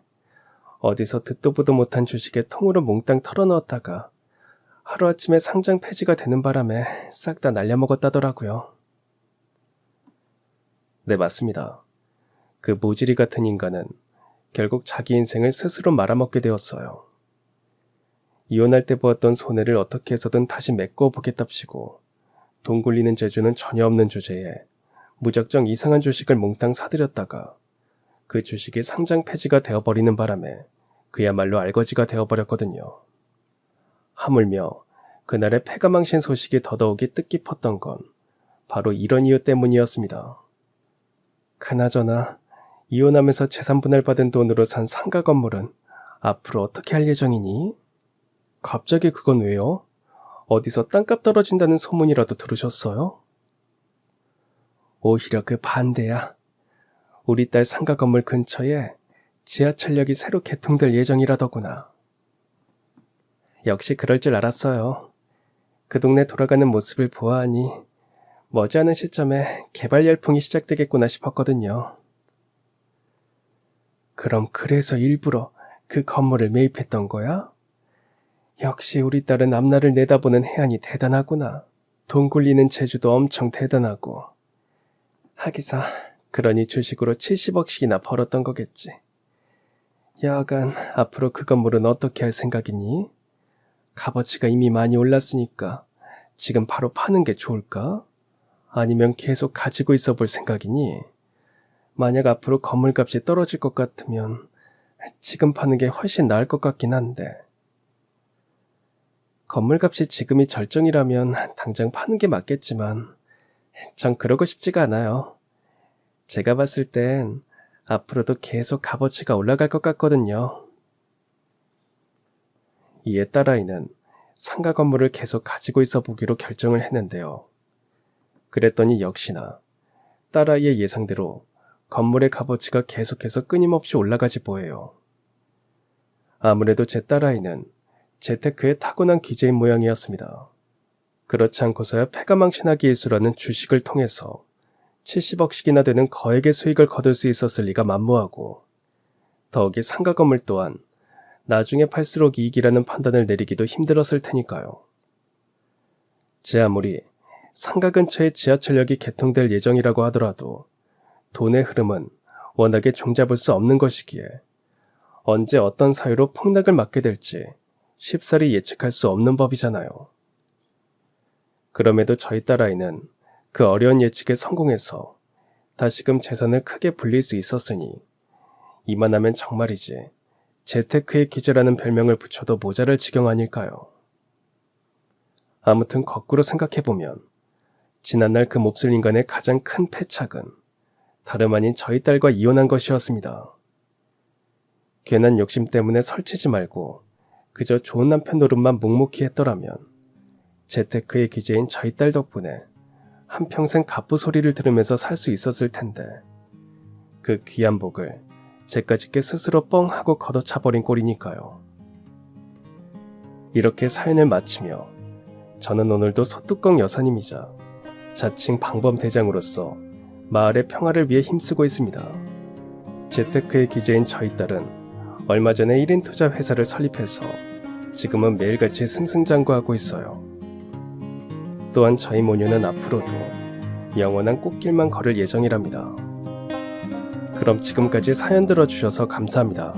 어디서 듣도 보도 못한 주식에 통으로 몽땅 털어넣었다가 하루아침에 상장 폐지가 되는 바람에 싹 다 날려먹었다더라고요. 네, 맞습니다. 그 모지리 같은 인간은 결국 자기 인생을 스스로 말아먹게 되었어요. 이혼할 때 보았던 손해를 어떻게 해서든 다시 메꿔 보겠답시고 돈 굴리는 재주는 전혀 없는 주제에 무작정 이상한 주식을 몽땅 사들였다가 그 주식이 상장 폐지가 되어버리는 바람에 그야말로 알거지가 되어버렸거든요. 하물며 그날의 폐가망신 소식이 더더욱이 뜻깊었던 건 바로 이런 이유 때문이었습니다. 그나저나 이혼하면서 재산 분할받은 돈으로 산 상가 건물은 앞으로 어떻게 할 예정이니? 갑자기 그건 왜요? 어디서 땅값 떨어진다는 소문이라도 들으셨어요? 오히려 그 반대야. 우리 딸 상가 건물 근처에 지하철역이 새로 개통될 예정이라더구나. 역시 그럴 줄 알았어요. 그 동네 돌아가는 모습을 보아하니 머지않은 시점에 개발 열풍이 시작되겠구나 싶었거든요. 그럼 그래서 일부러 그 건물을 매입했던 거야? 역시 우리 딸은 앞날을 내다보는 해안이 대단하구나. 돈 굴리는 재주도 엄청 대단하고. 하기사 그러니 주식으로 70억씩이나 벌었던 거겠지. 여하간 앞으로 그 건물은 어떻게 할 생각이니? 값어치가 이미 많이 올랐으니까 지금 바로 파는 게 좋을까? 아니면 계속 가지고 있어 볼 생각이니? 만약 앞으로 건물값이 떨어질 것 같으면 지금 파는 게 훨씬 나을 것 같긴 한데. 건물값이 지금이 절정이라면 당장 파는 게 맞겠지만 전 그러고 싶지가 않아요. 제가 봤을 땐 앞으로도 계속 값어치가 올라갈 것 같거든요. 이에 딸아이는 상가 건물을 계속 가지고 있어 보기로 결정을 했는데요. 그랬더니 역시나 딸아이의 예상대로 건물의 값어치가 계속해서 끊임없이 올라가지 뭐예요. 아무래도 제 딸아이는 재테크에 타고난 기재인 모양이었습니다. 그렇지 않고서야 폐가망신하기 일수라는 주식을 통해서 70억씩이나 되는 거액의 수익을 거둘 수 있었을 리가 만무하고, 더욱이 상가 건물 또한 나중에 팔수록 이익이라는 판단을 내리기도 힘들었을 테니까요. 제 아무리 상가 근처에 지하철역이 개통될 예정이라고 하더라도 돈의 흐름은 워낙에 종잡을 수 없는 것이기에 언제 어떤 사유로 폭락을 맞게 될지 쉽사리 예측할 수 없는 법이잖아요. 그럼에도 저희 딸아이는 그 어려운 예측에 성공해서 다시금 재산을 크게 불릴 수 있었으니 이만하면 정말이지 재테크의 기재라는 별명을 붙여도 모자랄 지경 아닐까요? 아무튼 거꾸로 생각해보면 지난날 그 몹쓸 인간의 가장 큰 패착은 다름 아닌 저희 딸과 이혼한 것이었습니다. 괜한 욕심 때문에 설치지 말고 그저 좋은 남편 노릇만 묵묵히 했더라면 재테크의 기재인 저희 딸 덕분에 한평생 갑부 소리를 들으면서 살 수 있었을 텐데, 그 귀한 복을 제까짓게 스스로 뻥 하고 걷어차버린 꼴이니까요. 이렇게 사연을 마치며 저는 오늘도 소뚜껑 여사님이자 자칭 방범대장으로서 마을의 평화를 위해 힘쓰고 있습니다. 재테크의 기재인 저희 딸은 얼마 전에 1인 투자 회사를 설립해서 지금은 매일같이 승승장구하고 있어요. 또한 저희 모녀는 앞으로도 영원한 꽃길만 걸을 예정이랍니다. 그럼 지금까지 사연 들어주셔서 감사합니다.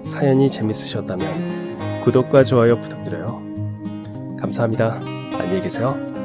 사연이 재밌으셨다면 구독과 좋아요 부탁드려요. 감사합니다. 안녕히 계세요.